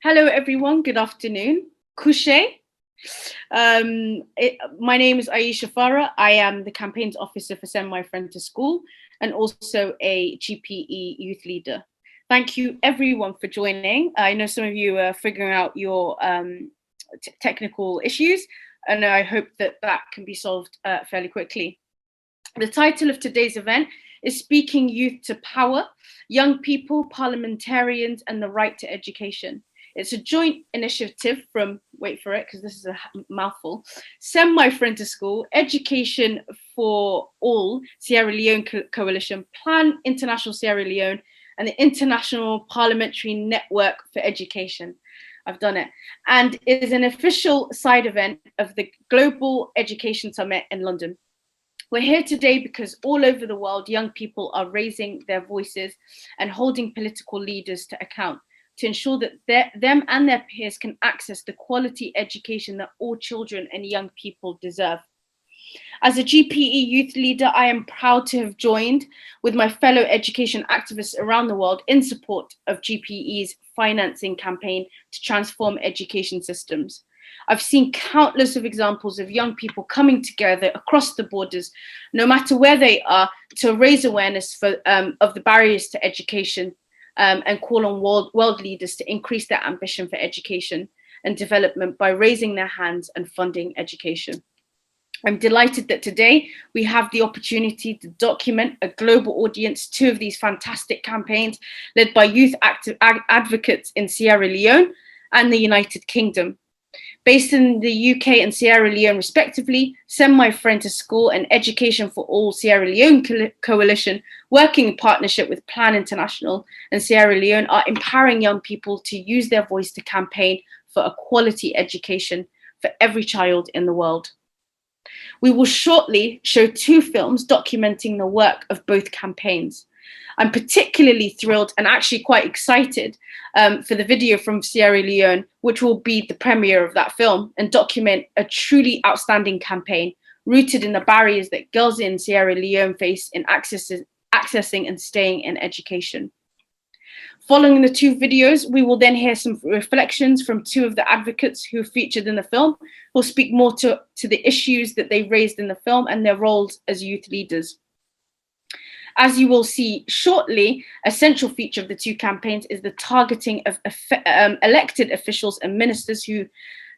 Hello, everyone. Good afternoon. Kushe. My name is Ayesha Farah. I am the campaigns officer for Send My Friend to School and also a GPE youth leader. Thank you, everyone, for joining. I know some of you are figuring out your technical issues, and I hope that that can be solved fairly quickly. The title of today's event is Speaking Youth to Power, Young People, Parliamentarians, and the Right to Education. It's a joint initiative from, wait for it, because this is a mouthful, Send My Friend to School, Education for All, Sierra Leone Coalition, Plan International Sierra Leone, and the International Parliamentary Network for Education. I've done it. And it is an official side event of the Global Education Summit in London. We're here today because all over the world, young people are raising their voices and holding political leaders to account to ensure that them and their peers can access the quality education that all children and young people deserve. As a GPE youth leader, I am proud to have joined with my fellow education activists around the world in support of GPE's financing campaign to transform education systems. I've seen countless of examples of young people coming together across the borders, no matter where they are, to raise awareness of the barriers to education and call on world leaders to increase their ambition for education and development by raising their hands and funding education. I'm delighted that today we have the opportunity to document a global audience, two of these fantastic campaigns led by youth advocates in Sierra Leone and the United Kingdom. Based in the UK and Sierra Leone respectively, Send My Friend to School and Education for All Sierra Leone Coalition, working in partnership with Plan International and Sierra Leone, are empowering young people to use their voice to campaign for a quality education for every child in the world. We will shortly show two films documenting the work of both campaigns. I'm particularly thrilled and actually quite excited for the video from Sierra Leone, which will be the premiere of that film and document a truly outstanding campaign rooted in the barriers that girls in Sierra Leone face in accessing and staying in education. Following the two videos, we will then hear some reflections from two of the advocates who featured in the film, who will speak more to the issues that they raised in the film and their roles as youth leaders. As you will see shortly, a central feature of the two campaigns is the targeting of elected officials and ministers who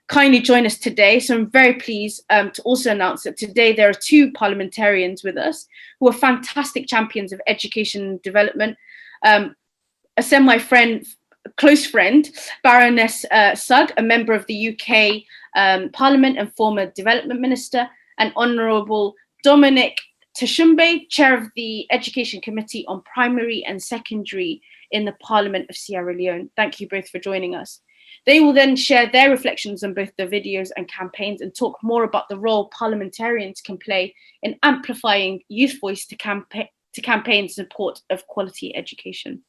kindly join us today. So I'm very pleased to also announce that today there are two parliamentarians with us who are fantastic champions of education and development. Send My Friend, close friend, Baroness Sugg, a member of the UK Parliament and former development minister, and Honourable Dominic Tashumbe, chair of the Education Committee on Primary and Secondary in the Parliament of Sierra Leone. Thank you both for joining us. They will then share their reflections on both the videos and campaigns and talk more about the role parliamentarians can play in amplifying youth voice to campaign support of quality education.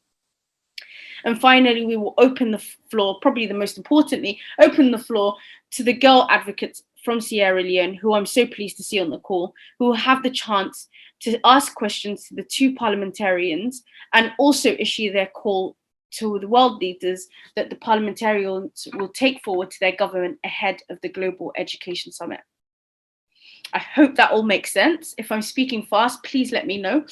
And finally, we will open the floor, probably the most importantly, open the floor to the girl advocates from Sierra Leone, who I'm so pleased to see on the call, who will have the chance to ask questions to the two parliamentarians and also issue their call to the world leaders that the parliamentarians will take forward to their government ahead of the Global Education Summit. I hope that all makes sense. If I'm speaking fast, please let me know.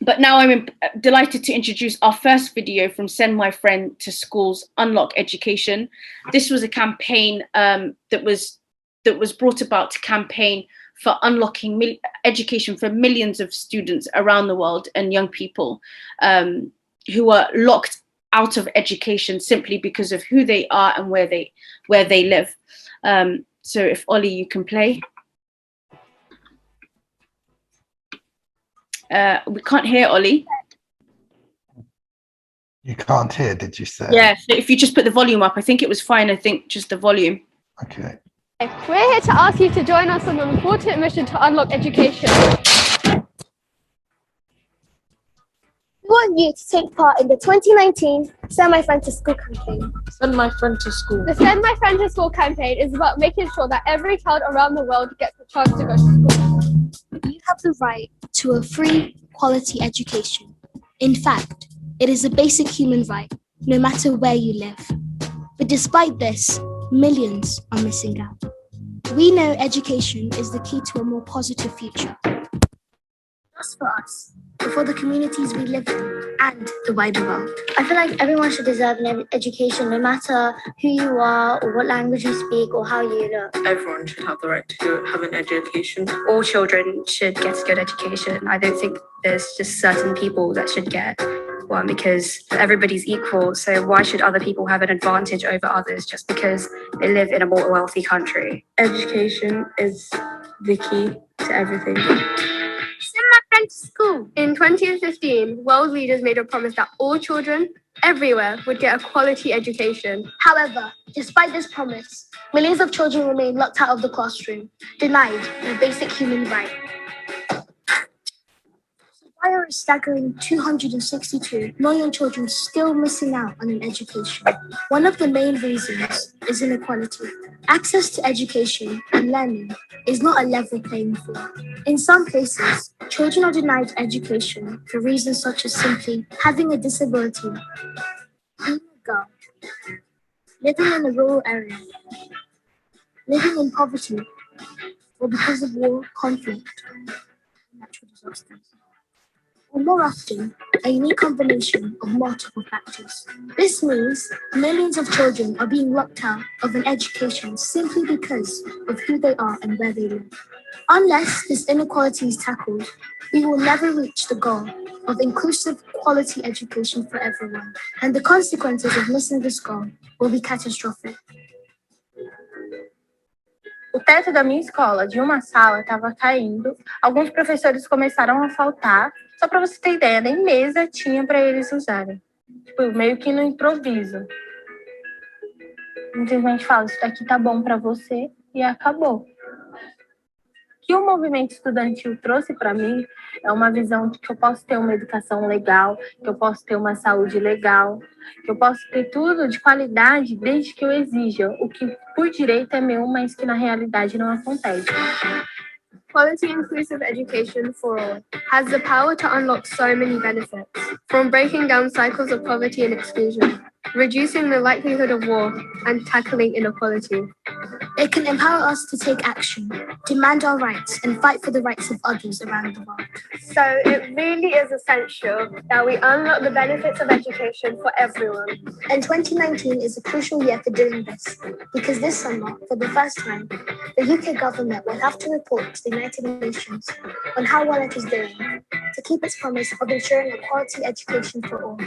But now I'm delighted to introduce our first video from Send My Friend to School's Unlock Education. This was a campaign that was brought about to campaign for unlocking education for millions of students around the world and young people who are locked out of education simply because of who they are and where they live. So if Ollie, you can play. We can't hear Ollie. You can't hear, did you say? Yeah, so if you just put the volume up, I think it was fine. I think just the volume. Okay. We're here to ask you to join us on an important mission to unlock education. We want you to take part in the 2019 Send My Friend to School campaign. Send My Friend to School. The Send My Friend to School campaign is about making sure that every child around the world gets the chance to go to school. You have the right to a free, quality education. In fact, it is a basic human right. no matter where you live. But despite this, millions are missing out. We know education is the key to a more positive future. Just for us, but for the communities we live in and the wider world. I feel like everyone should deserve an education, no matter who you are or what language you speak or how you look. Everyone should have the right to have an education. All children should get a good education. I don't think there's just certain people that should get one because everybody's equal. So why should other people have an advantage over others just because they live in a more wealthy country? Education is the key to everything. Send my friend to school. In 2015, world leaders made a promise that all children everywhere would get a quality education. However, despite this promise, millions of children remain locked out of the classroom, denied their basic human right. Why are a staggering 262 million children still missing out on an education? One of the main reasons is inequality. Access to education and learning is not a level playing field. In some places, children are denied education for reasons such as simply having a disability, being a girl, living in a rural area, living in poverty, or because of war, conflict, and natural disasters. Or more often, a unique combination of multiple factors. This means millions of children are being locked out of an education simply because of who they are and where they live. Unless this inequality is tackled, we will never reach the goal of inclusive, quality education for everyone, and the consequences of missing this goal will be catastrophic. O teto da minha escola, de uma sala, estava caindo. Alguns professores começaram a faltar. Só para você ter ideia, nem mesa tinha para eles usarem. Tipo, meio que no improviso. Simplesmente fala, isso daqui tá bom para você e acabou. O que o movimento estudantil trouxe para mim é uma visão de que eu posso ter uma educação legal, que eu posso ter uma saúde legal, que eu posso ter tudo de qualidade desde que eu exija, o que por direito é meu, mas que na realidade não acontece. Quality inclusive education for all has the power to unlock so many benefits, from breaking down cycles of poverty and exclusion, reducing the likelihood of war, and tackling inequality. It can empower us to take action, demand our rights, and fight for the rights of others around the world. So it really is essential that we unlock the benefits of education for everyone. And 2019 is a crucial year for doing this, because this summer, for the first time, the UK government will have to report to the United Nations on how well it is doing to keep its promise of ensuring a quality education for all.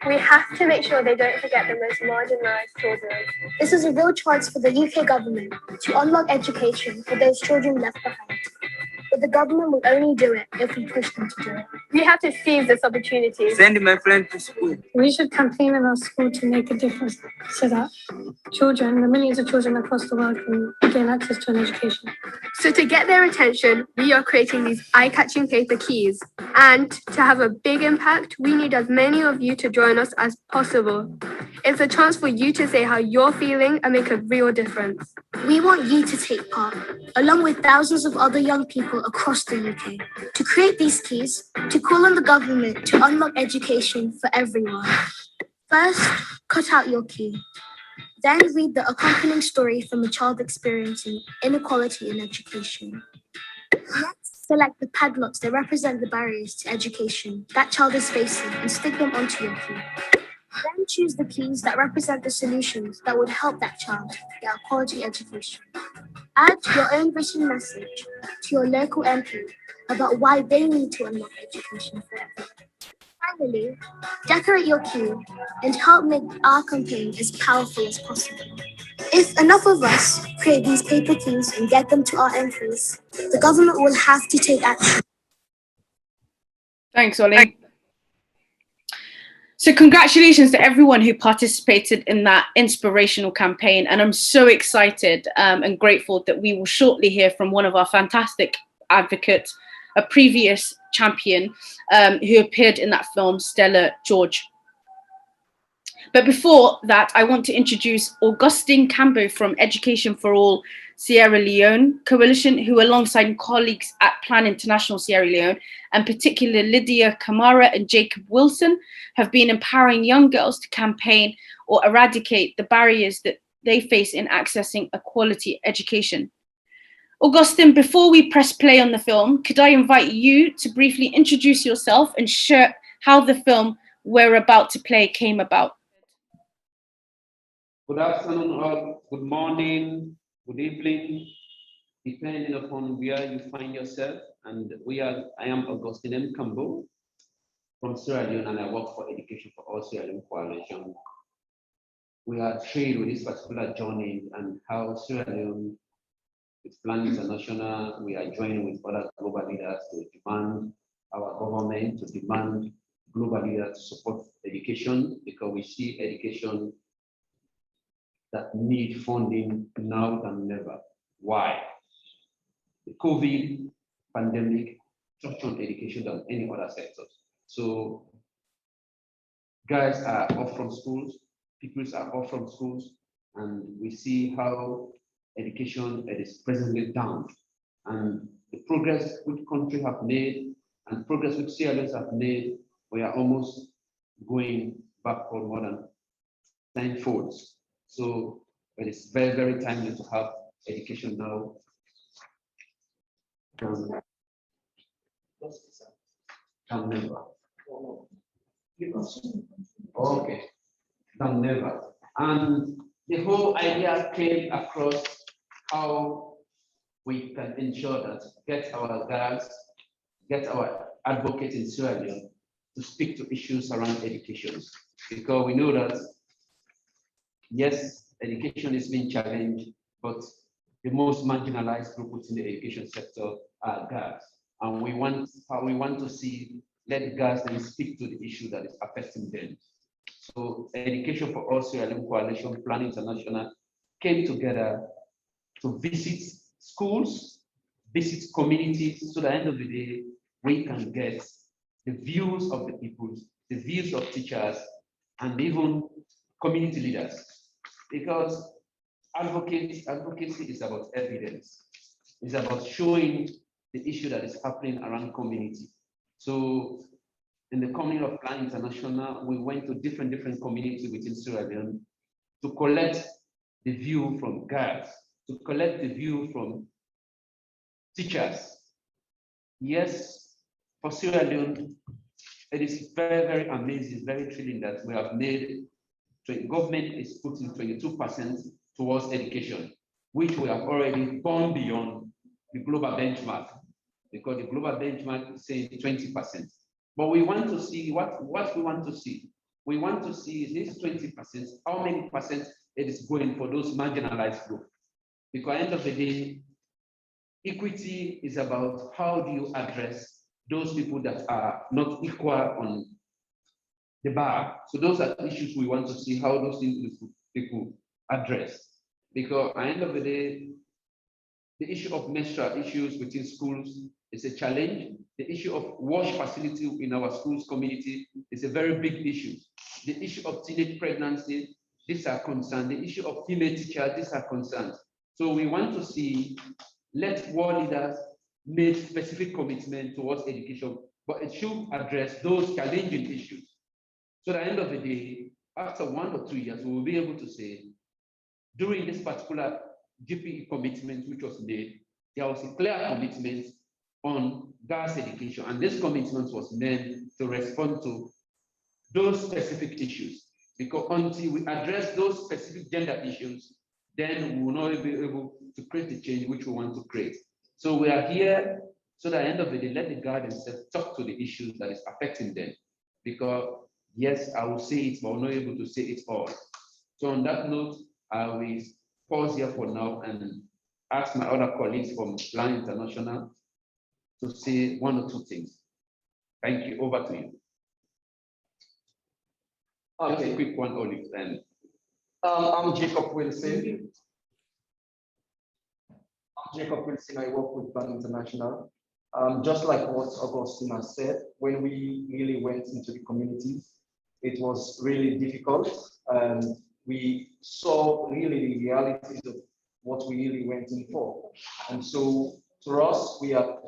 We have to make sure they don't forget the most marginalised children. This is a real chance for the UK government to unlock education for those children left behind. But the government will only do it if we push them to do it. We have to seize this opportunity. Send my friend to school. We should campaign in our school to make a difference so that children, the millions of children across the world, can gain access to an education. So to get their attention, we are creating these eye-catching paper keys. And to have a big impact, we need as many of you to join us as possible. It's a chance for you to say how you're feeling and make a real difference. We want you to take part, along with thousands of other young people across the UK, to create these keys, to call on the government to unlock education for everyone. First, cut out your key. Then read the accompanying story from a child experiencing inequality in education. Next, select the padlocks that represent the barriers to education that child is facing and stick them onto your key. Then choose the keys that represent the solutions that would help that child get a quality education. Add your own written message to your local MP about why they need to unlock education for everyone. Finally, decorate your key and help make our campaign as powerful as possible. If enough of us create these paper keys and get them to our MPs, the government will have to take action. Thanks, Ollie. So congratulations to everyone who participated in that inspirational campaign. And I'm so excited and grateful that we will shortly hear from one of our fantastic advocates, a previous champion who appeared in that film, STELLA George. But before that, I want to introduce Augustine Cambo from Education for All Sierra Leone Coalition, who alongside colleagues at Plan International Sierra Leone, and particularly Lydia Kamara and Jacob Wilson, have been empowering young girls to campaign or eradicate the barriers that they face in accessing a quality education. Augustine, before we press play on the film, could I invite you to briefly introduce yourself and share how the film we're about to play came about? Good afternoon or good morning, good evening, depending upon where you find yourself. And I am Augustine M. Cambo from Sierra Leone, and I work for Education for All Sierra Leone Coalition. We are thrilled with this particular journey and how Sierra Leone, with Plan International, we are joining with other global leaders to demand our government, to demand global leaders to support education, because we see education that need funding now than never. Why? The COVID pandemic touched on education than any other sectors. So guys are off from schools, peoples are off from schools, and we see how education is presently down. And the progress which country have made and progress which Sierra Leone have made, we are almost going backward more than tenfold. So it is very, very timely to have education now. Than never. Okay, than never. And the whole idea came across how we can ensure that get our guards, get our advocates in Sierra Leone to speak to issues around education, because we know that yes, education is being challenged, but the most marginalized group within the education sector are girls. And we want to see, let girls then speak to the issue that is affecting them. So Education for All Sierra Leone Coalition, Plan International came together to visit schools, visit communities, so at the end of the day, we can get the views of the people, the views of teachers, and even community leaders. Because advocacy is about evidence. It's about showing the issue that is happening around community. So in the community of Plan International, we went to different communities within Sierra Leone to collect the view from guards, to collect the view from teachers. Yes, for Sierra Leone, it is very, very amazing, very thrilling that we have made, government is putting 22% towards education, which we have already gone beyond the global benchmark, because the global benchmark is saying 20%. But we want to see what we want to see. We want to see this 20%, how many percent it is going for those marginalized groups. Because at the end of the day, equity is about how do you address those people that are not equal on the bar. So those are issues we want to see how those people address. Because at the end of the day, the issue of menstrual issues within schools is a challenge. The issue of wash facility in our schools community is a very big issue. The issue of teenage pregnancy, these are concerns. The issue of female teachers, these are concerns. So we want to see, let world leaders make specific commitment towards education, but it should address those challenging issues. So at the end of the day, after 1 or 2 years, we will be able to say, during this particular GPE commitment which was made, there was a clear commitment on girls' education, and this commitment was meant to respond to those specific issues. Because until we address those specific gender issues, then we will not be able to create the change which we want to create. So we are here, so that at the end of the day, let the guardians talk to the issues that is affecting them. Because yes, I will say it, but I'm not able to say it all. So on that note, I will pause here for now and ask my other colleagues from Plan International to say 1 or 2 things. Thank you. Over to you. Okay. Just a quick one, Olive. I'm Jacob Wilson. I work with Plan International. Just like what Augustine has said, when we really went into the communities, it was really difficult. We saw really the realities of what we really went in for. And so for us, we are,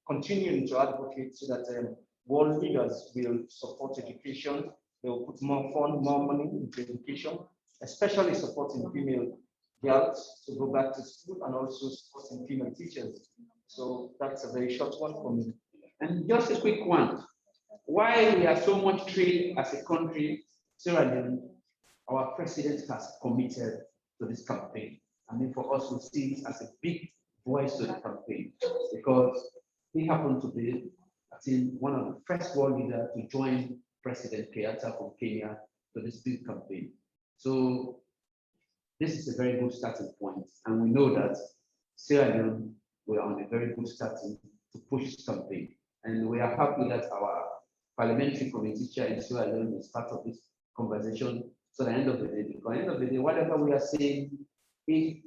continuing to advocate so that world leaders will support education. They will put more fund, more money into education, especially supporting female girls to go back to school and also supporting female teachers. So that's a very short one for me. And just a quick one. Why we are so much trade as a country, Sierra Leone, our president has committed to this campaign. I mean, for us, we see it as a big voice to the campaign because he happened to be, I think, one of the first world leaders to join President Kenyatta from Kenya to this big campaign. So this is a very good starting point, and we know that Sierra Leone, we are on a very good starting to push this campaign. And we are happy that our parliamentary committee chair in Sierra Leone is part of this conversation. So at the end of the day, because at the end of the day, whatever we are saying, if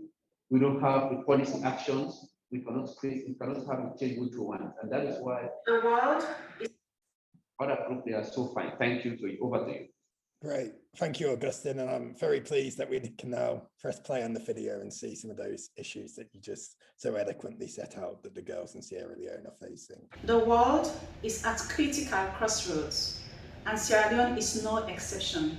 we don't have the policy actions, we cannot have the change which we want. And that is why the world is other group, they are so fine. Thank you. So over to you. Great. Thank you, Augustine. And I'm very pleased that we can now press play on the video and see some of those issues that you just so eloquently set out that the girls in Sierra Leone are facing. The world is at critical crossroads, and Sierra Leone is no exception.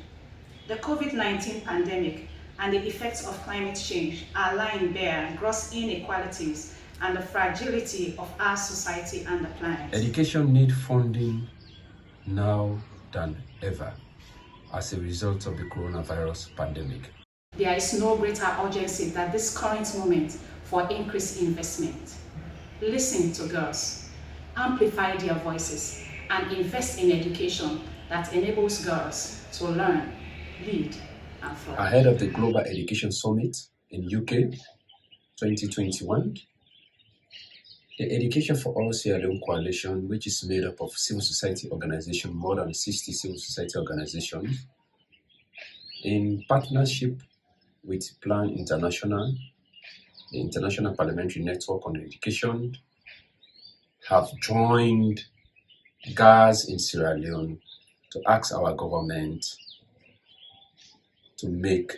The COVID-19 pandemic and the effects of climate change are lying bare gross inequalities and the fragility of our society and the planet. Education needs funding now than ever as a result of the coronavirus pandemic. There is no greater urgency than this current moment for increased investment. Listen to girls, amplify their voices, and invest in education that enables girls to learn, lead, and thrive. Ahead of the Global Education Summit in UK 2021, the Education for All Sierra Leone Coalition, which is made up of civil society organizations, more than 60 civil society organizations, in partnership with Plan International, the International Parliamentary Network on Education, have joined girls in Sierra Leone to ask our government to make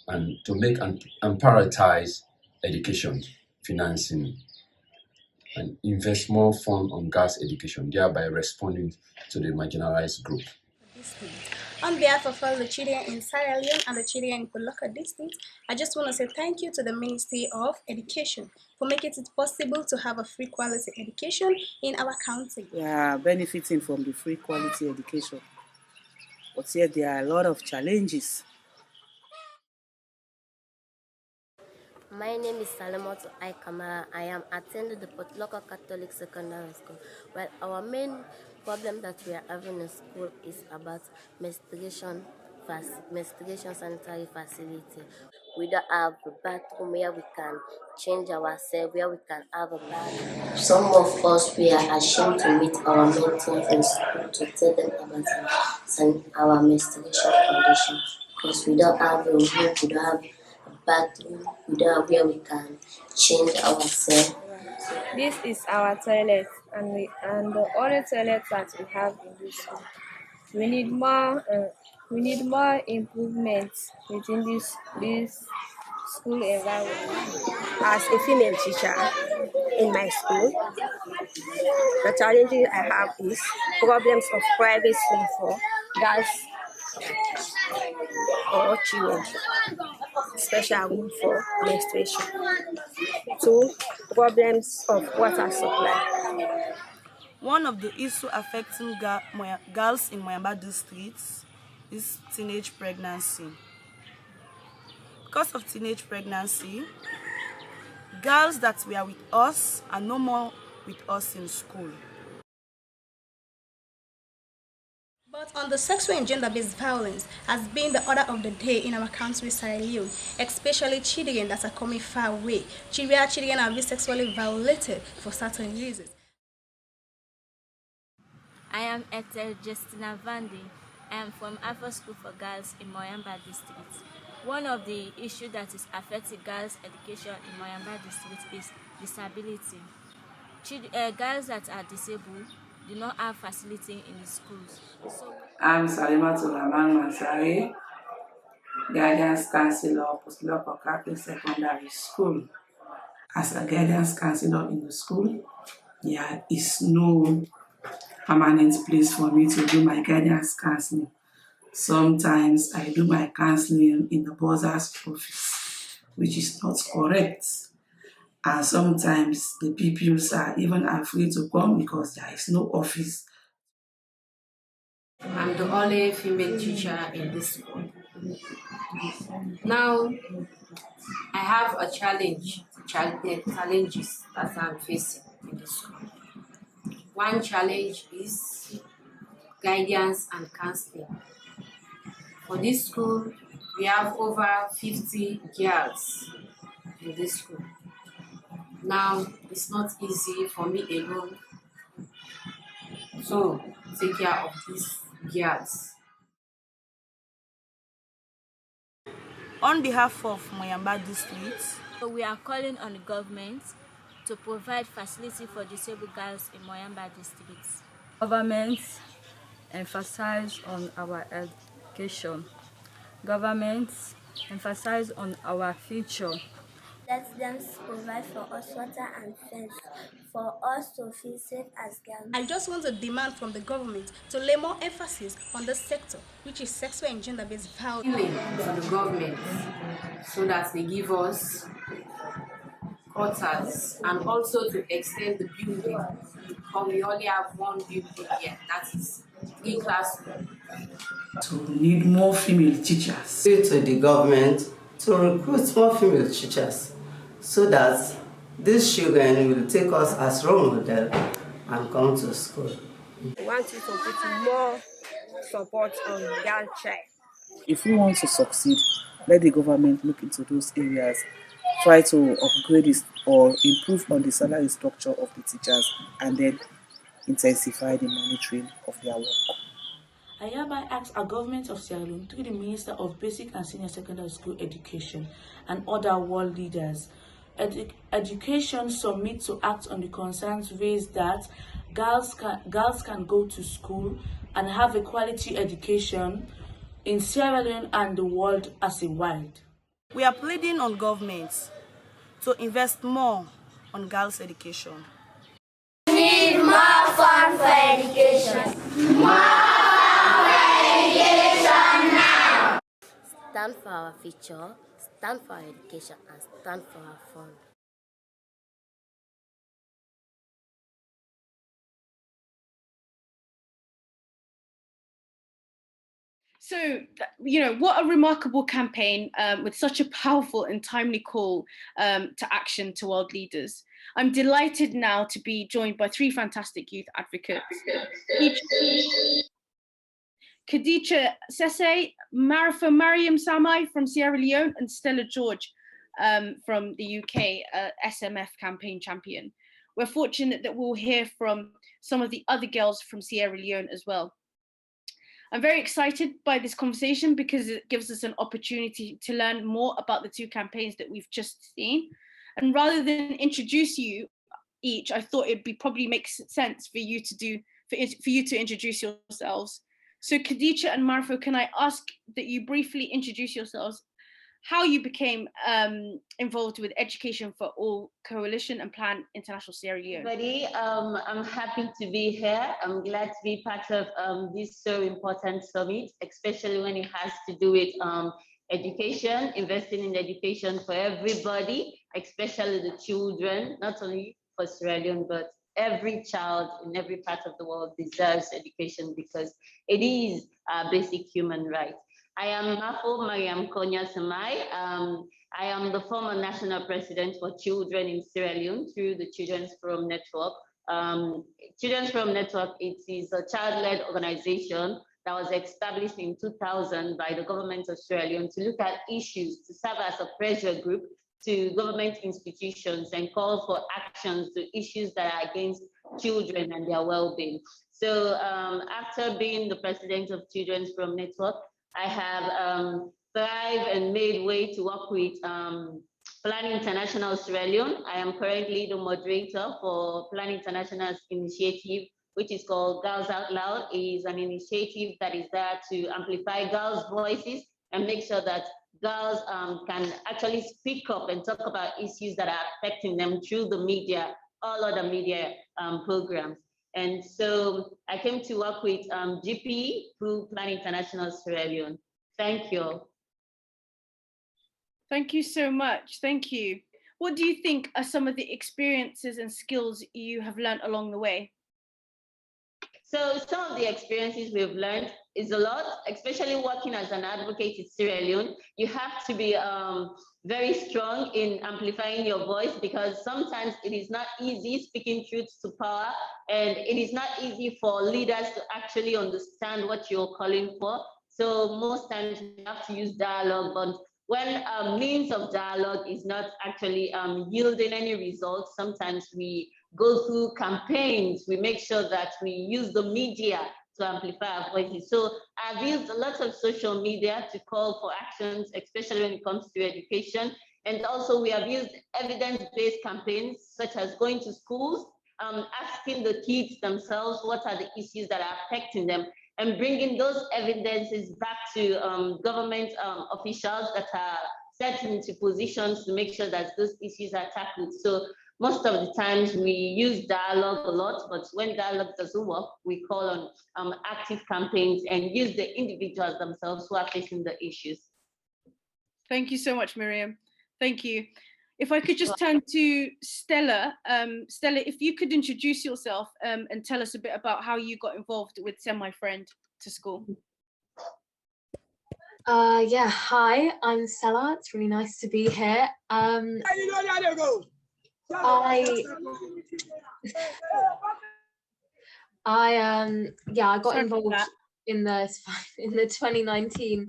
and prioritize education financing and invest more funds on girls' education, thereby responding to the marginalized group. On behalf of all the children in Sierra Leone and the children in Koloka district, I just want to say thank you to the Ministry of Education for making it possible to have a free quality education in our country. We are benefiting from the free quality education, but yet there are a lot of challenges. My name is Salamoto Aikama. I am attending the Port Local Catholic Secondary School. Well, our main problem that we are having in school is about menstruation sanitary facility. We don't have a bathroom where we can change ourselves, where we can have a bath. Some of us, we are ashamed to meet our mentors in school to tell them about our menstruation condition because we don't have a room, we don't have bathroom, we don't have where we can change ourselves. This is our toilet, and the only toilet that we have in this school. We need more improvements within this school environment. As a female teacher in my school, the challenges I have is problems of privacy for girls or children, special room for menstruation. 2, problems of water supply. One of the issues affecting girls in Moyamba districts is teenage pregnancy. Because of teenage pregnancy, girls that were with us are no more with us in school. But on the sexual and gender-based violence has been the order of the day in our country, Sierra Leone, especially children that are coming far away. Children are being sexually violated for certain reasons. I am Ethel Justina Vandi. I am from Afro School for Girls in Moyamba district. One of the issues that is affecting girls' education in Moyamba district is disability. Girls that are disabled do not have facility in the schools. I'm Salimatu Laman Masari. guidance counselor, Postlocal Catholic Secondary School. As a guidance counselor in the school, there is no permanent place for me to do my guidance counseling. Sometimes I do my counseling in the bursar's office, which is not correct. And sometimes the pupils are even afraid to come because there is no office. I'm the only female teacher in this school. Now, I have a challenges that I'm facing in the school. One challenge is guidance and counseling. For this school, we have over 50 girls in this school. Now, it's not easy for me alone to take care of these girls. On behalf of Moyamba District, we are calling on the government to provide facility for disabled girls in Moyamba District. Government emphasize on our education. Government emphasize on our future. Let them provide for us water and fence for us to feel safe as girls. I just want to demand from the government to lay more emphasis on this sector, which is sexual and gender-based violence. To the government so that they give us quarters and also to extend the building, because we only have one building here, that is 3 classrooms. So we need more female teachers. To the government to recruit more female teachers so that these children will take us as role model and come to school. We want you to put more support on girl child. If we want to succeed, let the government look into those areas, try to upgrade it or improve on the salary structure of the teachers, and then intensify the monitoring of their work. I hereby ask our government of Sierra Leone through the Minister of Basic and Senior Secondary School Education and other world leaders, Education Summit to act on the concerns raised that girls can go to school and have a quality education in Sierra Leone and the world as a wide. We are pleading on governments to invest more on girls' education. We need more fun for education. More now. Stand for our future, stand for our education, and stand for our fun. So, what a remarkable campaign with such a powerful and timely call to action to world leaders. I'm delighted now to be joined by 3 fantastic youth advocates. Khadija Sese, Marifa Mariam Samai from Sierra Leone, and Stella George from the UK, SMF campaign champion. We're fortunate that we'll hear from some of the other girls from Sierra Leone as well. I'm very excited by this conversation because it gives us an opportunity to learn more about the 2 campaigns that we've just seen. And rather than introduce you each, I thought it'd probably make sense for you to introduce yourselves. So Khadija and Marfo, can I ask that you briefly introduce yourselves, how you became involved with Education for All Coalition and Plan International Sierra Leone? Everybody, I'm happy to be here. I'm glad to be part of this so important summit, especially when it has to do with education, investing in education for everybody, especially the children, not only for Sierra Leone, but every child in every part of the world deserves education because it is a basic human right. I am Mafo Mariam Konya Samai. I am the former national president for children in Sierra Leone through the Children's Forum Network. Children's Forum Network, it is a child-led organization that was established in 2000 by the government of Sierra Leone to look at issues, to serve as a pressure group to government institutions and call for actions to issues that are against children and their well-being. So after being the president of Children's Forum Network, I have thrived and made way to work with Plan International Sierra Leone. I am currently the moderator for Plan International's initiative, which is called Girls Out Loud. It is an initiative that is there to amplify girls' voices and make sure that girls can actually speak up and talk about issues that are affecting them through the media, all other media programs. And so I came to work with GPE through Plan International Sierra Leone. Thank you. Thank you so much. Thank you. What do you think are some of the experiences and skills you have learned along the way? So some of the experiences we've learned is a lot, especially working as an advocate in Sierra Leone. You have to be very strong in amplifying your voice, because sometimes it is not easy speaking truth to power, and it is not easy for leaders to actually understand what you're calling for. So most times you have to use dialogue, but when means of dialogue is not actually yielding any results, sometimes we go through campaigns, we make sure that we use the media to amplify our voices. So I've used a lot of social media to call for actions, especially when it comes to education. And also we have used evidence-based campaigns, such as going to schools, asking the kids themselves what are the issues that are affecting them, and bringing those evidences back to government officials that are set into positions to make sure that those issues are tackled. So most of the times we use dialogue a lot, but when dialogue doesn't work, we call on active campaigns and use the individuals themselves who are facing the issues. Thank you so much, Miriam. Thank you. If I could just turn to Stella. Stella, if you could introduce yourself and tell us a bit about how you got involved with Send My Friend to School. Yeah, hi, I'm Stella. It's really nice to be here. I got involved in the 2019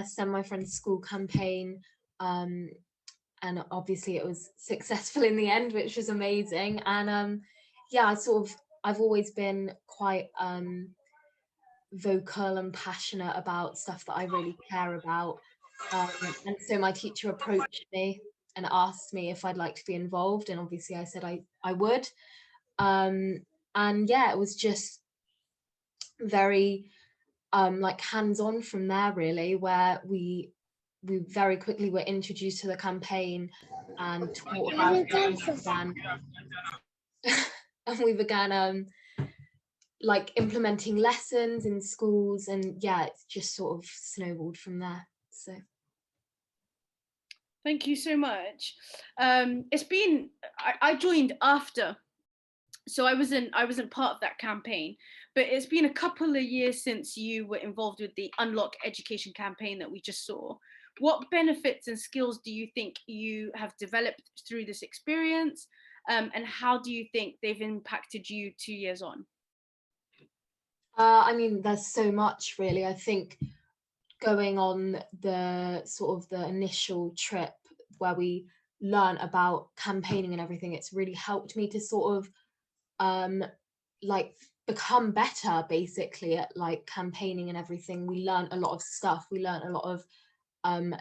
Send My Friend to School campaign, and obviously it was successful in the end, which was amazing. And yeah, I've always been quite vocal and passionate about stuff that I really care about, and so my teacher approached me and asked me if I'd like to be involved, and obviously I said I would. And yeah, it was just very like hands-on from there, really, where we very quickly were introduced to the campaign and taught about it, and we began like implementing lessons in schools, and yeah, it's just sort of snowballed from there. So thank you so much. It's been, I joined after, so I wasn't part of that campaign, but it's been a couple of years since you were involved with the Unlock Education campaign that we just saw. What benefits and skills do you think you have developed through this experience, and how do you think they've impacted you 2 years on? I mean, there's so much, really. I think going on the sort of the initial trip where we learn about campaigning and everything, it's really helped me to sort of like become better, basically, at like campaigning and everything. We learned a lot of stuff. We learned a lot of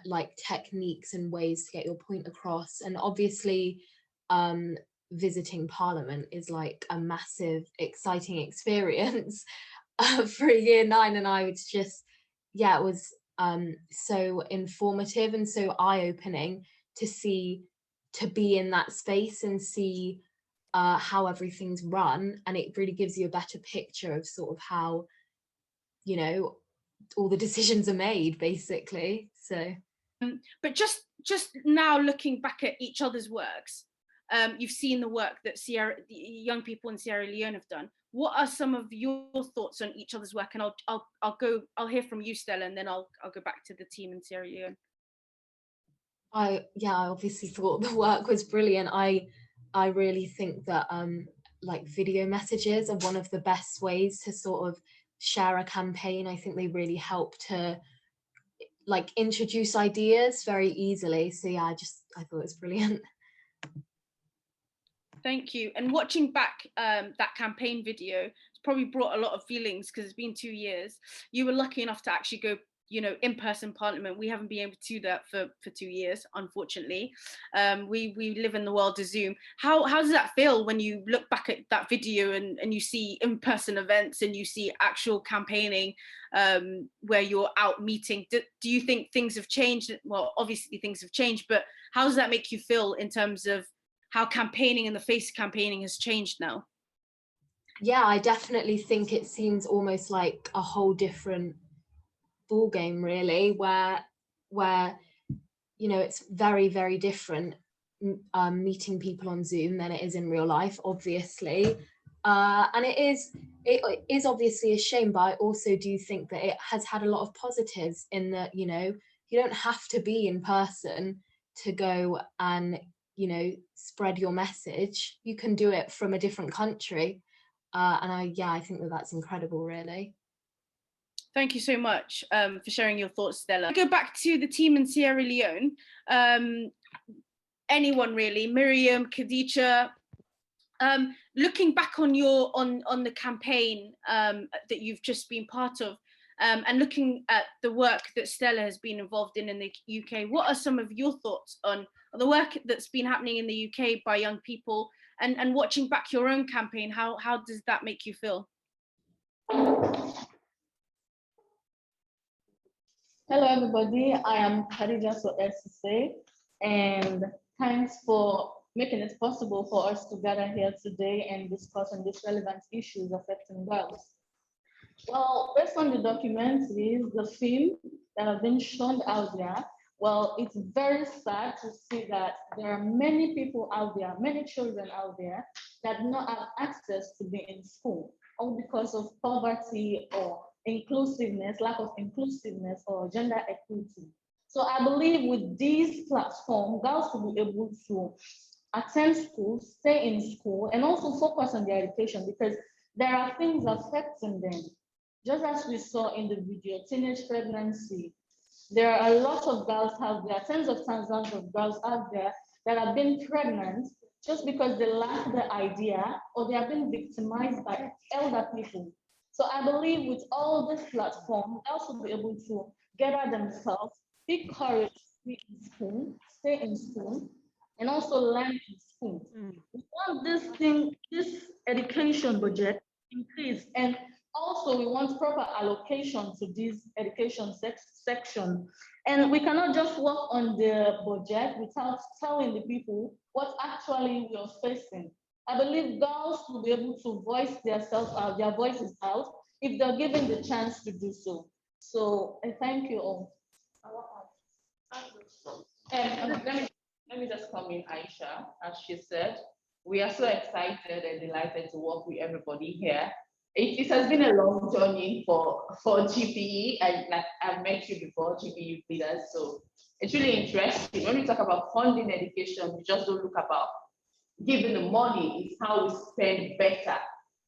like techniques and ways to get your point across. And obviously visiting Parliament is like a massive, exciting experience for a year 9, and I was just, yeah, it was so informative and so eye-opening to be in that space and see how everything's run, and it really gives you a better picture of sort of how, you know, all the decisions are made, basically. So but just now looking back at each other's works, you've seen the work that the young people in Sierra Leone have done. What are some of your thoughts on each other's work? And I'll hear from you, Stella, and then I'll go back to the team in Sierra Leone. I obviously thought the work was brilliant. I really think that like video messages are one of the best ways to sort of share a campaign. I think they really help to like introduce ideas very easily. So yeah, I thought it was brilliant. Thank you. And watching back that campaign video, it's probably brought a lot of feelings because it's been 2 years. You were lucky enough to actually go in-person parliament. We haven't been able to do that for 2 years, unfortunately. We live in the world of Zoom. How does that feel when you look back at that video and you see in-person events and you see actual campaigning where you're out meeting? Do you think things have changed? Well, obviously things have changed, but how does that make you feel in terms of how campaigning and the face of campaigning has changed now? Yeah, I definitely think it seems almost like a whole different ball game, really, where it's very, very different meeting people on Zoom than it is in real life, obviously. And it is obviously a shame, but I also do think that it has had a lot of positives in that, you don't have to be in person to go and, spread your message. You can do it from a different country. And I think that that's incredible, really. Thank you so much for sharing your thoughts, Stella. Go back to the team in Sierra Leone. Anyone really, Miriam, Khadija, looking back on the campaign that you've just been part of, and looking at the work that Stella has been involved in the UK, what are some of your thoughts on the work that's been happening in the UK by young people, and watching back your own campaign? How does that make you feel? Hello, everybody. I am Khadija Soesise, and thanks for making it possible for us to gather here today and discuss on these relevant issues affecting girls. Well, based on the documentaries, the film that have been shown out there, well, it's very sad to see that there are many people out there, many children out there that do not have access to be in school, all because of poverty or inclusiveness, lack of inclusiveness or gender equity. So I believe with these platforms, girls will be able to attend school, stay in school, and also focus on their education, because there are things affecting them. Just as we saw in the video, teenage pregnancy, there are a lot of girls out there, tens of thousands of girls out there that have been pregnant just because they lack the idea or they have been victimized by elder people. So I believe with all this platform, girls will be able to gather themselves, be courage, be in school, stay in school, and also learn in school. We want this education budget increase, and also we want proper allocation to this education section. And we cannot just work on the budget without telling the people what actually we are facing. I believe girls will be able to voice their voices out if they're given the chance to do so. So I thank you all. And let me just come in, Ayesha. As she said, we are so excited and delighted to work with everybody here. It has been a long journey for GPE, and like I've met you before, GPE youth leaders. So it's really interesting. When we talk about funding education, we just don't look about giving the money. It's how we spend better,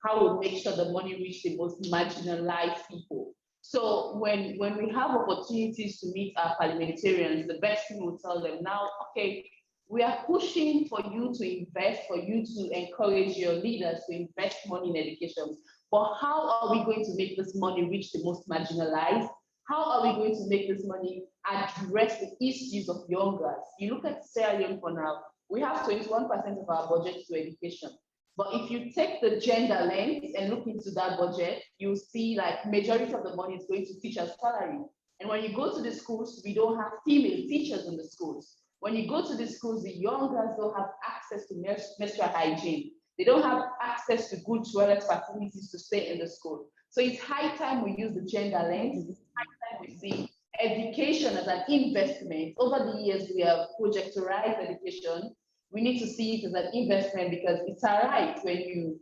how we make sure the money reaches the most marginalized people. So when we have opportunities to meet our parliamentarians, the best thing we'll tell them now, okay, we are pushing for you to invest, for you to encourage your leaders to invest money in education. But how are we going to make this money reach the most marginalized? How are we going to make this money address the issues of young girls? You look at Sierra Leone for now, we have 21% of our budget to education. But if you take the gender lens and look into that budget, you'll see like majority of the money is going to teachers' salary. And when you go to the schools, we don't have female teachers in the schools. When you go to the schools, the young girls don't have access to menstrual hygiene. They don't have access to good toilet facilities to stay in the school. So it's high time we use the gender lens. It's high time we see education as an investment. Over the years, we have projectorized education. We need to see it as an investment, because it's all right when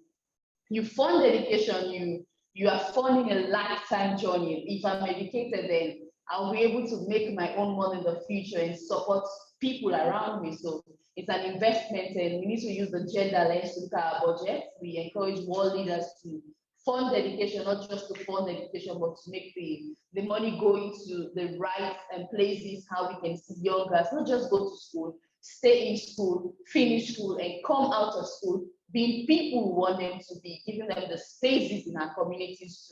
you fund education, you are funding a lifetime journey. If I'm educated, then I'll be able to make my own money in the future and support people around me. So it's an investment, and we need to use the gender lens to look at our budget. We encourage world leaders to fund education, not just to fund education, but to make the money go into the right places, how we can see young girls not just go to school, stay in school, finish school, and come out of school being people we want them to be, giving them the spaces in our communities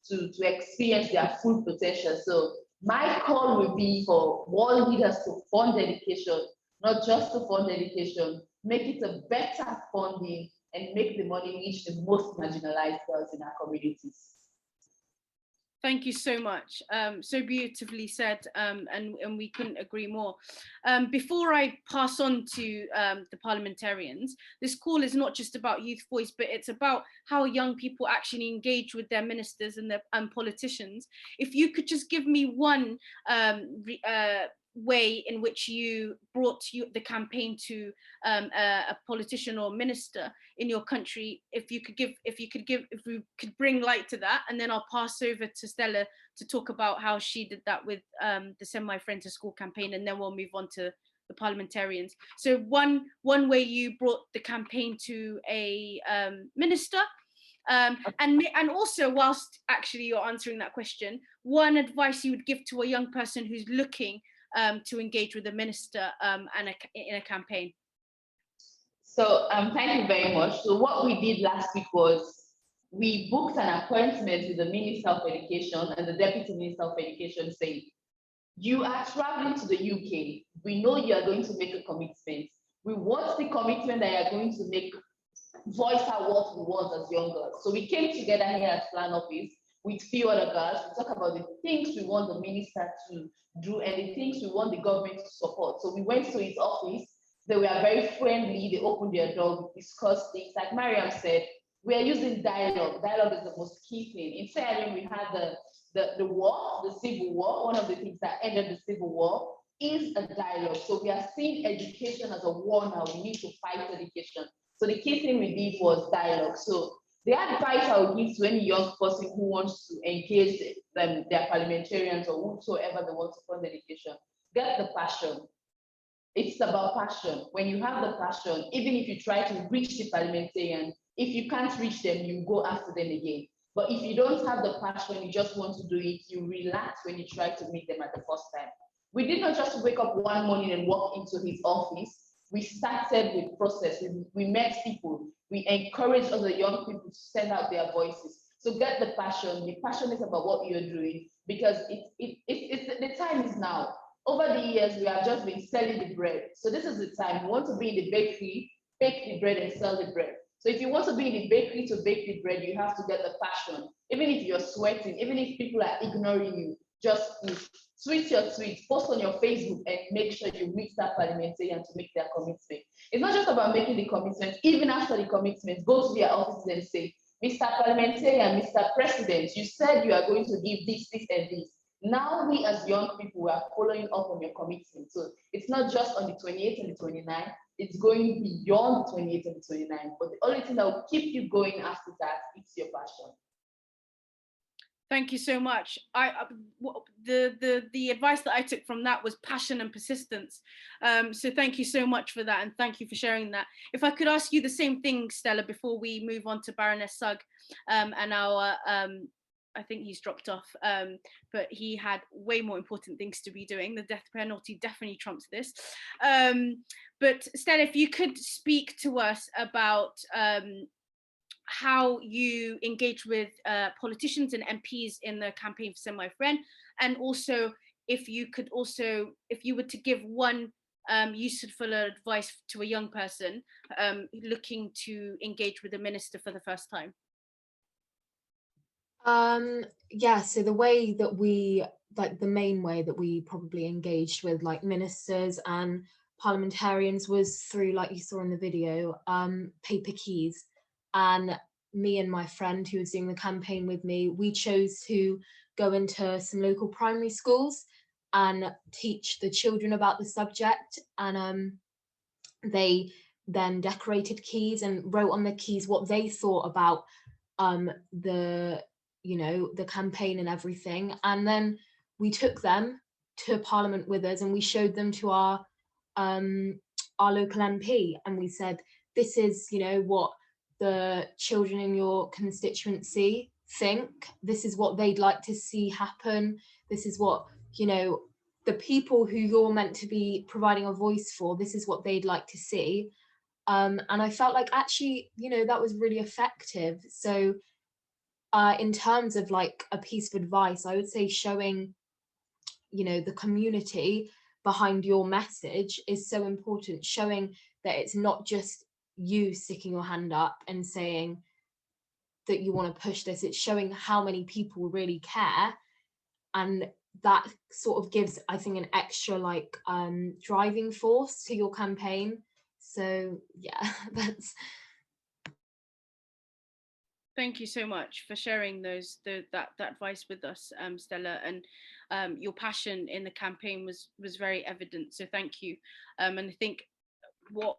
to experience their full potential. So My call will be for world leaders to fund education, not just to fund education, make it a better funding and make the money reach the most marginalized girls in our communities. Thank you so much. So beautifully said, and we couldn't agree more. Before I pass on to the parliamentarians, this call is not just about youth voice, but it's about how young people actually engage with their ministers and their politicians. If you could just give me one way in which you brought the campaign to a politician or minister in your country, if we could bring light to that, and then I'll pass over to Stella to talk about how she did that with the Send My Friend to School campaign, and then we'll move on to the parliamentarians. So one way you brought the campaign to a minister, and also, whilst actually you're answering that question, one advice you would give to a young person who's looking to engage with a minister in a campaign. So thank you very much. So what we did last week was we booked an appointment with the Minister of Education and the Deputy Minister of Education, saying, you are traveling to the UK. We know you are going to make a commitment. We want the commitment that you are going to make, voice out what we want as young girls. So we came together here at Plan Office with few other girls to talk about the things we want the minister to do and the things we want the government to support. So we went to his office. They were very friendly. They opened their door, we discussed things. Like Mariam said, we are using dialogue. Dialogue is the most key thing. In Sierra Leone, we had the war, the civil war. One of the things that ended the civil war is a dialogue. So we are seeing education as a war now. We need to fight education. So the key thing we did was dialogue. So the advice I would give to any young person who wants to engage their parliamentarians or whosoever they want to fund education, get the passion. It's about passion. When you have the passion, even if you try to reach the parliamentarian, if you can't reach them, you go after them again. But if you don't have the passion, you just want to do it, you relax when you try to meet them at the first time. We did not just wake up one morning and walk into his office. We started with process. We met people. We encouraged other young people to send out their voices. So get the passion. Be passionate about what you're doing, because the time is now. Over the years, we have just been selling the bread. So this is the time. You want to be in the bakery, bake the bread and sell the bread. So if you want to be in the bakery to bake the bread, you have to get the passion. Even if you're sweating, even if people are ignoring you, just tweet your tweet, post on your Facebook, and make sure you reach that parliamentarian to make their commitment. It's not just about making the commitment. Even after the commitment, go to their offices and say, Mr. Parliamentarian, Mr. President, you said you are going to give this, this, and this. Now we as young people are following up on your commitment. So it's not just on the 28th and the 29th, it's going beyond the 28th and the 29th. But the only thing that will keep you going after that is your passion. Thank you so much. The advice that I took from that was passion and persistence. So thank you so much for that, and thank you for sharing that. If I could ask you the same thing, Stella, before we move on to Baroness Sugg and our, I think he's dropped off, but he had way more important things to be doing. The death penalty definitely trumps this. But Stella, if you could speak to us about how you engage with politicians and MPs in the campaign for Send My Friend, and also if you were to give one useful advice to a young person looking to engage with a minister for the first time. Yeah, so the way that we, like the main way that we probably engaged with like ministers and parliamentarians was through, like you saw in the video, paper keys. And me and my friend who was doing the campaign with me, we chose to go into some local primary schools and teach the children about the subject. And they then decorated keys and wrote on the keys what they thought about the campaign and everything. And then we took them to Parliament with us and we showed them to our local MP, and we said, this is, what the children in your constituency think. This is what they'd like to see happen. This is what, the people who you're meant to be providing a voice for, this is what they'd like to see. And I felt like actually, that was really effective. So in terms of like a piece of advice, I would say showing you know, the community behind your message is so important, showing that it's not just you sticking your hand up and saying that you want to push this, it's showing how many people really care, and that sort of gives, I think, an extra like driving force to your campaign. So yeah, that's. Thank you so much for sharing that advice with us, Stella, and your passion in the campaign was very evident. So thank you. And I think what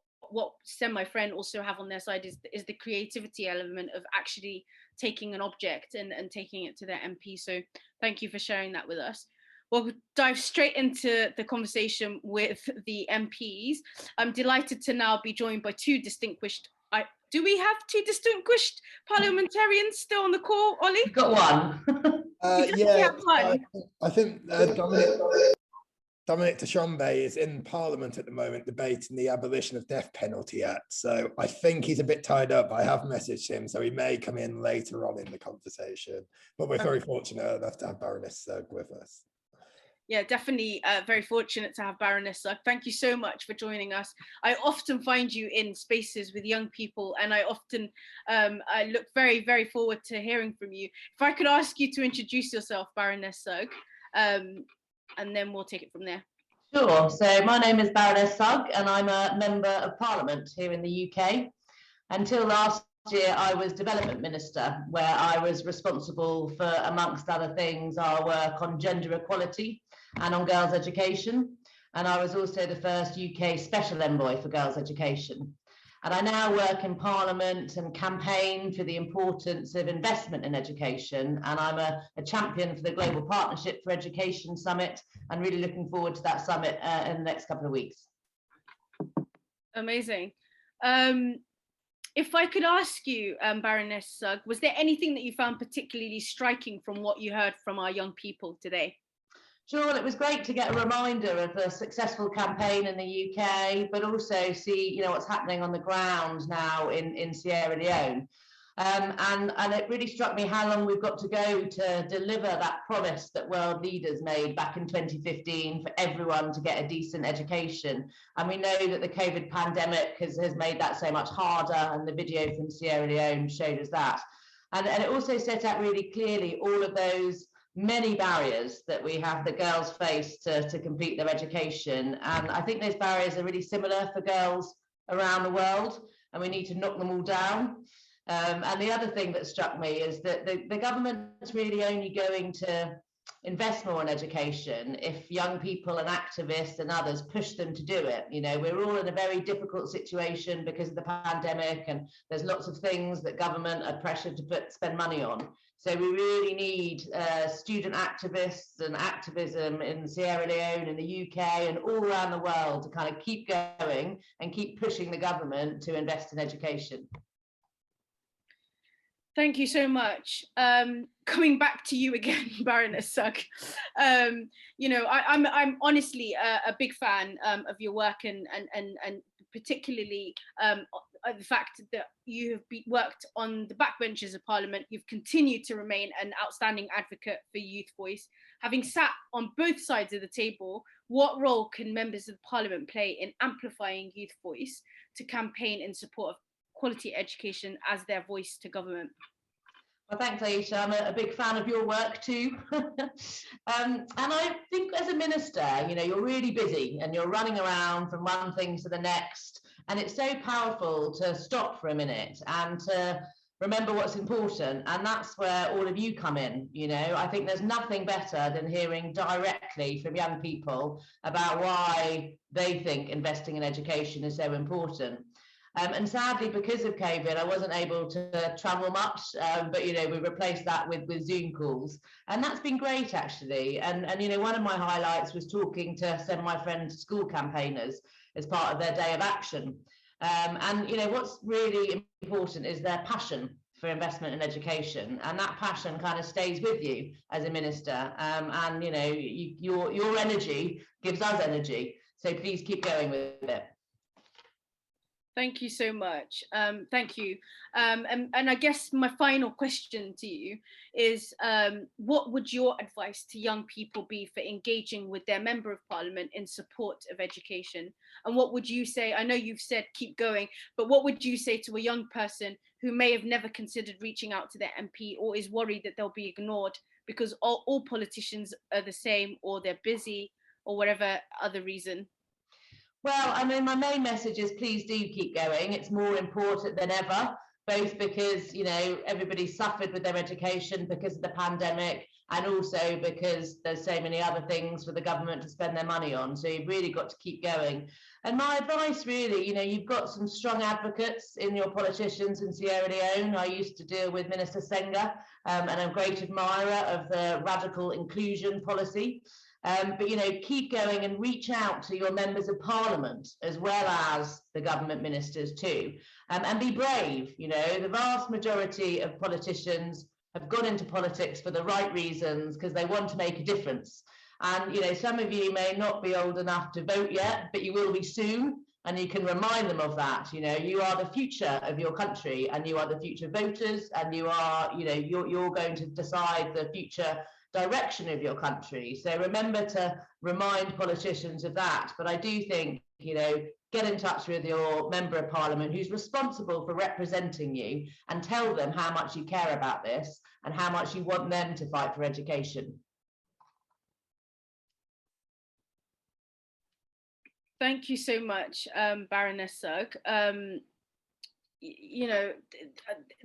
Sem, my friend, also have on their side is the creativity element of actually taking an object and taking it to their MP. So thank you for sharing that with us. We'll dive straight into the conversation with the MPs. I'm delighted to now be joined by two distinguished. Do we have two distinguished parliamentarians still on the call, Ollie? We've got one. Yeah, I think Dominic Tshombe is in Parliament at the moment debating the Abolition of Death Penalty Act. So I think he's a bit tied up. I have messaged him, so he may come in later on in the conversation. But we're very fortunate enough to have Baroness Sugg with us. Yeah, definitely very fortunate to have Baroness Sugg. Thank you so much for joining us. I often find you in spaces with young people, and I often I look very, very forward to hearing from you. If I could ask you to introduce yourself, Baroness Sugg, and then we'll take it from there. Sure. So my name is Baroness Sugg, and I'm a Member of Parliament here in the UK. Until last year, I was Development Minister, where I was responsible for, amongst other things, our work on gender equality and on girls' education. And I was also the first UK Special Envoy for girls' education. And I now work in Parliament and campaign for the importance of investment in education. And I'm a champion for the Global Partnership for Education Summit, and really looking forward to that summit in the next couple of weeks. Amazing. If I could ask you, Baroness Sugg, was there anything that you found particularly striking from what you heard from our young people today? Sure, it was great to get a reminder of a successful campaign in the UK, but also see, you know, what's happening on the ground now in Sierra Leone. And it really struck me how long we've got to go to deliver that promise that world leaders made back in 2015 for everyone to get a decent education. And we know that the COVID pandemic has made that so much harder, and the video from Sierra Leone showed us that. And it also set out really clearly all of those many barriers that we have, that girls face to complete their education. And I think those barriers are really similar for girls around the world, and we need to knock them all down. And the other thing that struck me is that the government's really only going to invest more in education if young people and activists and others push them to do it. You know, we're all in a very difficult situation because of the pandemic, and there's lots of things that government are pressured to spend money on. So we really need student activists and activism in Sierra Leone, in the UK, and all around the world to kind of keep going and keep pushing the government to invest in education. Thank you so much. Coming back to you again, Baroness Sugg. You know, I'm honestly a big fan of your work, and particularly the fact that you have worked on the backbenches of Parliament. You've continued to remain an outstanding advocate for youth voice. Having sat on both sides of the table, what role can members of Parliament play in amplifying youth voice to campaign in support of quality education as their voice to government? Well, thanks, Ayesha. I'm a big fan of your work too. And I think as a minister, you know, you're really busy and you're running around from one thing to the next. And it's so powerful to stop for a minute and to remember what's important. And that's where all of you come in. You know, I think there's nothing better than hearing directly from young people about why they think investing in education is so important. And sadly, because of COVID, I wasn't able to travel much, but, you know, we replaced that with Zoom calls. And that's been great, actually. And you know, one of my highlights was talking to some of my friends' school campaigners as part of their day of action. And, you know, what's really important is their passion for investment in education. And that passion kind of stays with you as a minister. And, you know, your energy gives us energy. So please keep going with it. Thank you so much. Thank you. And I guess my final question to you is, what would your advice to young people be for engaging with their Member of Parliament in support of education? And what would you say, I know you've said keep going, but what would you say to a young person who may have never considered reaching out to their MP or is worried that they'll be ignored because all politicians are the same, or they're busy, or whatever other reason? Well, I mean, my main message is please do keep going. It's more important than ever, both because, you know, everybody suffered with their education because of the pandemic, and also because there's so many other things for the government to spend their money on. So you've really got to keep going. And my advice really, you know, you've got some strong advocates in your politicians in Sierra Leone. I used to deal with Minister Sugg, and I'm a great admirer of the radical inclusion policy. But, you know, keep going and reach out to your members of parliament as well as the government ministers too, and be brave. You know, the vast majority of politicians have gone into politics for the right reasons because they want to make a difference. And, you know, some of you may not be old enough to vote yet, but you will be soon. And you can remind them of that. You know, you are the future of your country, and you are the future voters, and you are, you know, you're going to decide the future direction of your country. So remember to remind politicians of that. But I do think, you know, get in touch with your Member of Parliament who's responsible for representing you, and tell them how much you care about this and how much you want them to fight for education. Thank you so much, Baroness Sugg. You know,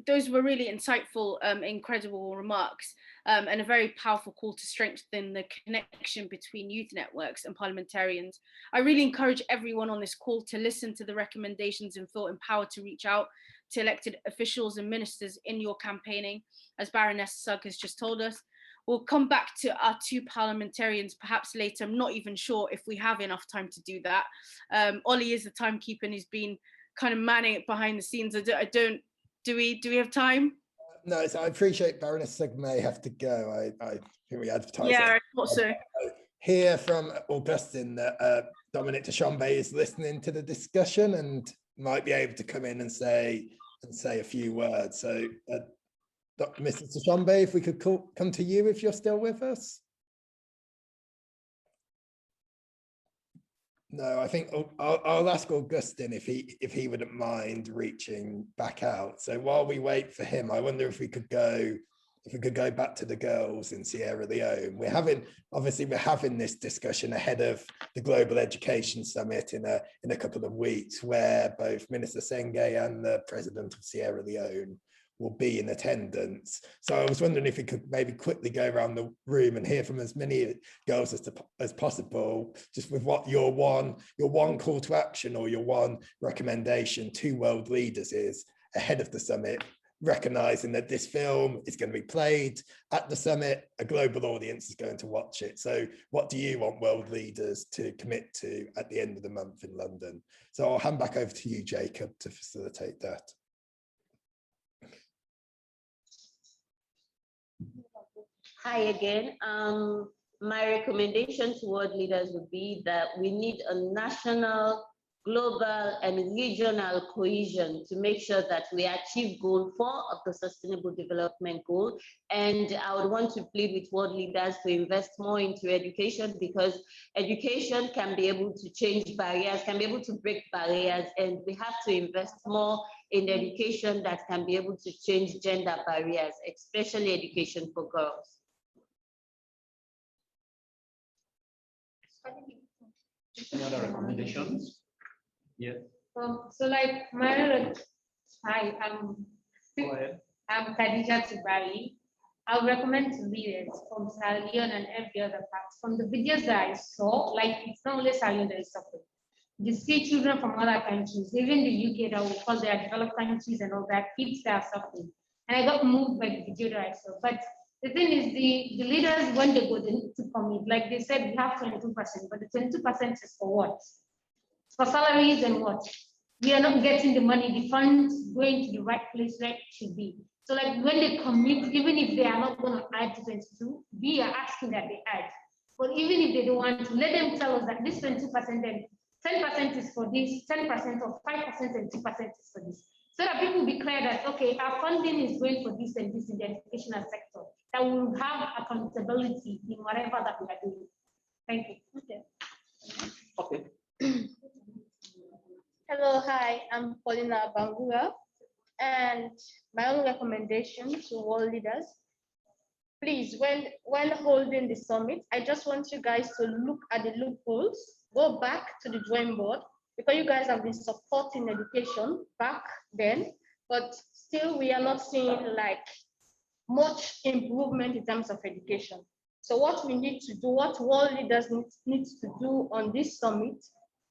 those were really insightful, incredible remarks, and a very powerful call to strengthen the connection between youth networks and parliamentarians. I really encourage everyone on this call to listen to the recommendations and feel empowered to reach out to elected officials and ministers in your campaigning, as Baroness Sugg has just told us. We'll come back to our two parliamentarians perhaps later. I'm not even sure if we have enough time to do that. Ollie is the timekeeper and he's been kind of manning it behind the scenes. Do we have time? No, so I appreciate Baroness Sugg may have to go. I think we advertised. Yeah, I thought so. Hear from Augustine that Dominic Deshombe is listening to the discussion and might be able to come in and say a few words. So Mr. Deshombe, if we could come to you if you're still with us. No, I think I'll ask Augustine if he wouldn't mind reaching back out. So while we wait for him, I wonder if we could go back to the girls in Sierra Leone. We're having this discussion ahead of the Global Education Summit in a couple of weeks, where both Minister Sugg and the President of Sierra Leone will be in attendance. So I was wondering if we could maybe quickly go around the room and hear from as many girls as possible, just with what your one call to action or your one recommendation to world leaders is ahead of the summit, recognizing that this film is going to be played at the summit, a global audience is going to watch it. So what do you want world leaders to commit to at the end of the month in London? So I'll hand back over to you, Jacob, to facilitate that. Hi again. My recommendation to world leaders would be that we need a national, global, and regional cohesion to make sure that we achieve goal 4 of the Sustainable Development Goal. And I would want to plead with world leaders to invest more into education, because education can be able to change barriers, can be able to break barriers, and we have to invest more in education that can be able to change gender barriers, especially education for girls. Any other recommendations? Yeah. So like hi, I'm Khadija Tibari. I would recommend to leaders from Sierra Leone and every other part. From the videos that I saw, like it's not only Sierra Leone that is suffering. You see children from other countries, even the UK that will call their developed countries and all that, kids that are suffering. And I got moved by the video that I saw. But the thing is, the leaders, when they go, they need to commit. Like they said, we have 22%, but the 22% is for what? For salaries and what? We are not getting the money, the funds going to the right place where it should be. So like when they commit, even if they are not going to add to 22, we are asking that they add. But even if they don't want to, let them tell us that this 22% then 10% is for this, 10% or 5% and 2% is for this. So that people will be clear that, okay, our funding is going for this and this in the educational sector, that we will have accountability in whatever that we are doing. Thank you. Okay. Hello, hi, I'm Paulina Bangura, and my own recommendation to world leaders, please, when holding the summit, I just want you guys to look at the loopholes, go back to the drawing board, because you guys have been supporting education back then, but still we are not seeing like much improvement in terms of education. So what we need to do, what world leaders need to do on this summit,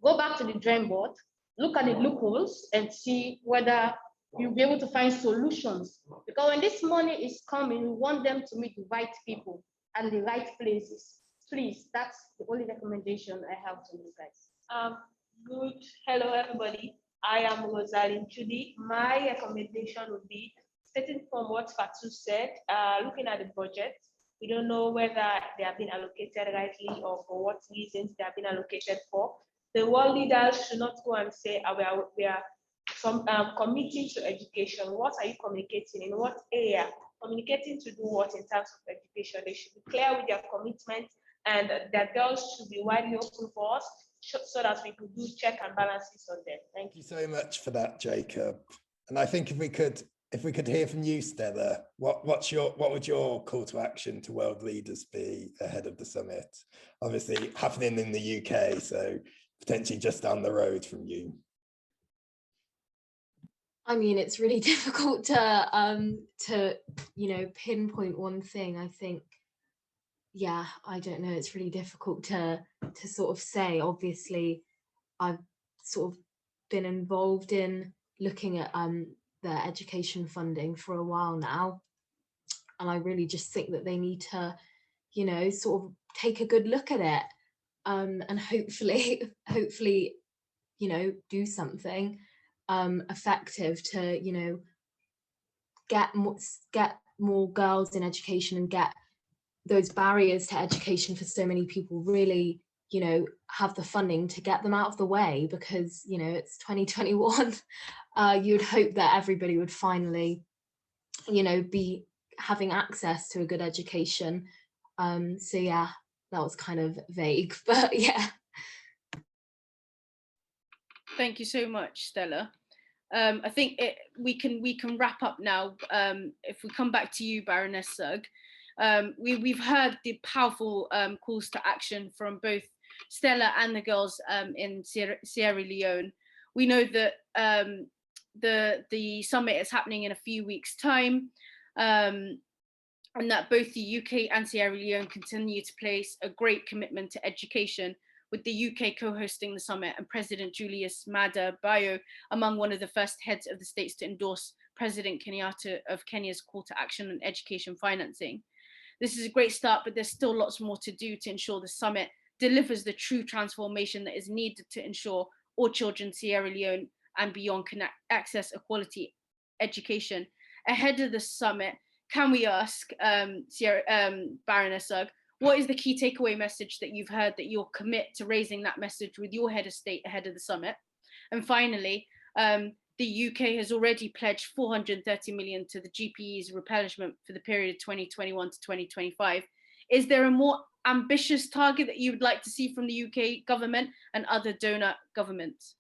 go back to the drawing board, look at the loopholes and see whether you'll be able to find solutions. Because when this money is coming, we want them to meet the right people and the right places. Please, that's the only recommendation I have to you guys. Good. Hello, everybody. I am Rosalind Chudi. My recommendation would be, starting from what Fatu said, looking at the budget, we don't know whether they have been allocated rightly or for what reasons they have been allocated for. The world leaders should not go and say, we are committing to education. What are you communicating? In what area? Communicating to do what in terms of education? They should be clear with their commitment, and that girls should be widely open for us so that we could do check and balances on them. Thank you. Thank you so much for that, Jacob. And I think if we could hear from you, Stella, what would your call to action to world leaders be ahead of the summit? Obviously happening in the UK, so potentially just down the road from you. I mean, it's really difficult to pinpoint one thing. I think, yeah, I don't know. It's really difficult to sort of say. Obviously, I've sort of been involved in looking at the education funding for a while now, and I really just think that they need to, sort of take a good look at it, and hopefully, do something effective to, get more girls in education and get those barriers to education for so many people really, have the funding to get them out of the way, because, it's 2021. You would hope that everybody would finally, be having access to a good education. So yeah, that was kind of vague, but yeah. Thank you so much, Stella. I think we can wrap up now. If we come back to you, Baroness Sugg, we've heard the powerful calls to action from both Stella and the girls in Sierra Leone. We know that the summit is happening in a few weeks' time, and that both the UK and Sierra Leone continue to place a great commitment to education, with the UK co-hosting the summit and President Julius Maada Bio among one of the first heads of the states to endorse President Kenyatta of Kenya's call to action on education financing. This is a great start, but there's still lots more to do to ensure the summit delivers the true transformation that is needed to ensure all children in Sierra Leone and beyond can access a quality education. Ahead of the summit, can we ask Baroness Sugg, what is the key takeaway message that you've heard that you'll commit to raising that message with your head of state ahead of the summit? And finally, the UK has already pledged 430 million to the GPE's replenishment for the period 2021 to 2025. Is there a more ambitious target that you would like to see from the UK government and other donor governments?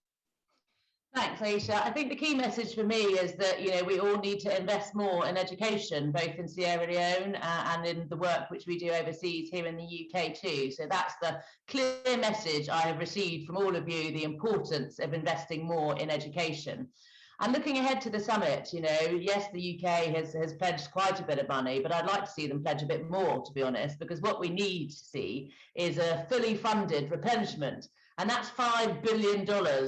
Thanks, Ayesha. I think the key message for me is that, we all need to invest more in education, both in Sierra Leone and in the work which we do overseas here in the UK too. So that's the clear message I have received from all of you, the importance of investing more in education. And looking ahead to the summit, yes, the UK has pledged quite a bit of money, but I'd like to see them pledge a bit more, to be honest, because what we need to see is a fully funded replenishment. And that's $5 billion,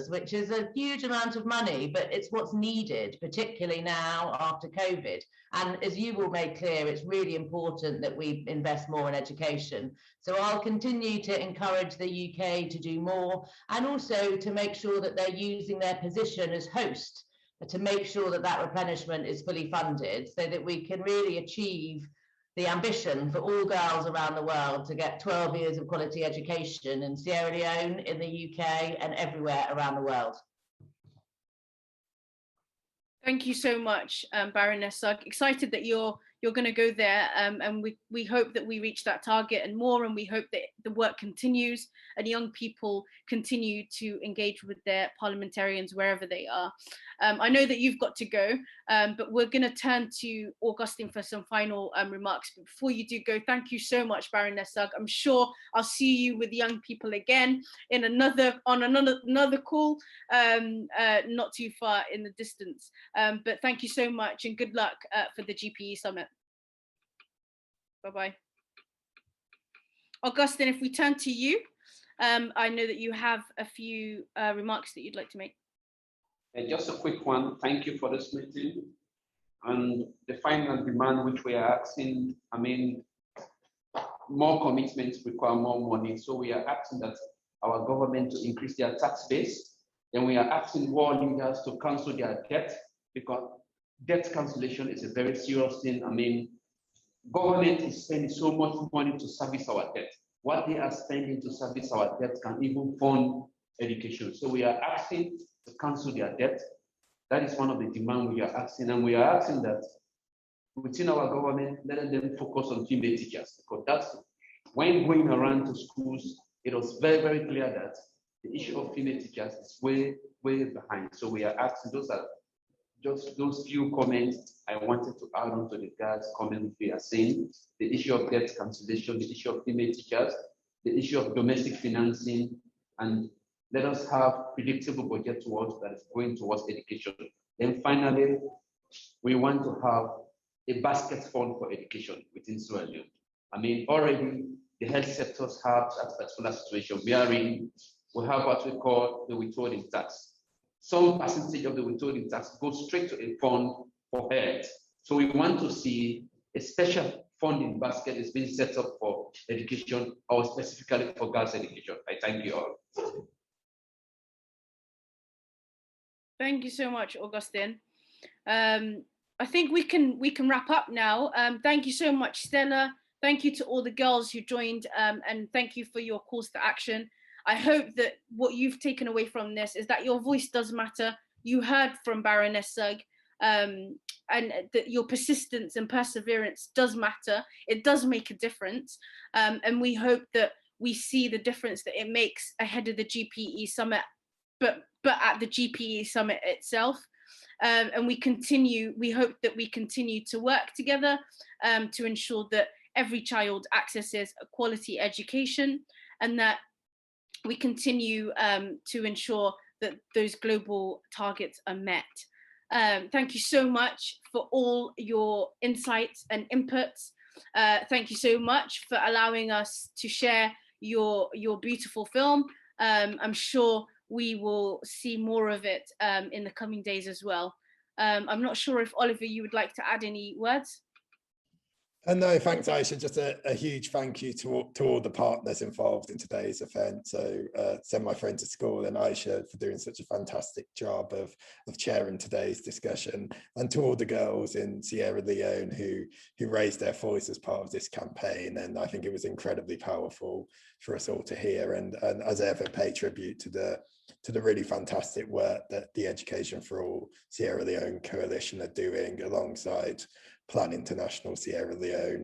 which is a huge amount of money, but it's what's needed, particularly now after COVID. And as you all made clear, it's really important that we invest more in education. So I'll continue to encourage the UK to do more, and also to make sure that they're using their position as host to make sure that that replenishment is fully funded, so that we can really achieve the ambition for all girls around the world to get 12 years of quality education in Sierra Leone, in the UK, and everywhere around the world. Thank you so much, Baroness Sugg. Excited that you're going to go there, and we hope that we reach that target and more, and we hope that the work continues and young people continue to engage with their parliamentarians wherever they are. I know that you've got to go, but we're going to turn to Augustine for some final remarks. But before you do go, thank you so much, Baroness Sugg. I'm sure I'll see you with young people again in another call, not too far in the distance. But thank you so much, and good luck for the GPE Summit. Bye-bye. Augustine, if we turn to you, I know that you have a few remarks that you'd like to make. Just a quick one. Thank you for this meeting. And the final demand which we are asking, I mean, more commitments require more money. So we are asking that our government to increase their tax base. Then we are asking world leaders to cancel their debt, because debt cancellation is a very serious thing. I mean, government is spending so much money to service our debt. What they are spending to service our debt can even fund education. So we are asking to cancel their debt. That is one of the demands we are asking. And we are asking that within our government, let them focus on female teachers, because that's when going around to schools, it was very, very clear that the issue of female teachers is way, way behind. So we are asking, those are just those few comments I wanted to add on to the guys' comments we are saying. The issue of debt cancellation, the issue of female teachers, the issue of domestic financing, and let us have predictable budget towards that is going towards education. Then finally, we want to have a basket fund for education within Sierra Leone. I mean, already the health sectors have that particular situation. We have what we call the withholding tax. Some percentage of the withholding tax goes straight to a fund for health. So we want to see a special funding basket is being set up for education, or specifically for girls' education. I thank you all. Thank you so much, Augustine. I think we can wrap up now. Thank you so much, Stella. Thank you to all the girls who joined, and thank you for your calls to action. I hope that what you've taken away from this is that your voice does matter. You heard from Baroness Sugg, and that your persistence and perseverance does matter. It does make a difference, and we hope that we see the difference that it makes ahead of the GPE Summit, but at the GPE Summit itself. And we hope that we continue to work together to ensure that every child accesses a quality education, and that we continue to ensure that those global targets are met. Thank you so much for all your insights and inputs. Thank you so much for allowing us to share your beautiful film. I'm sure we will see more of it in the coming days as well. I'm not sure if Oliver, you would like to add any words? No, thanks, Ayesha. Just a huge thank you to all the partners involved in today's event. So Send My Friend to School and Ayesha for doing such a fantastic job of chairing today's discussion, and to all the girls in Sierra Leone who raised their voice as part of this campaign. And I think it was incredibly powerful for us all to hear, and as ever, pay tribute to the really fantastic work that the Education for All Sierra Leone Coalition are doing alongside Plan International Sierra Leone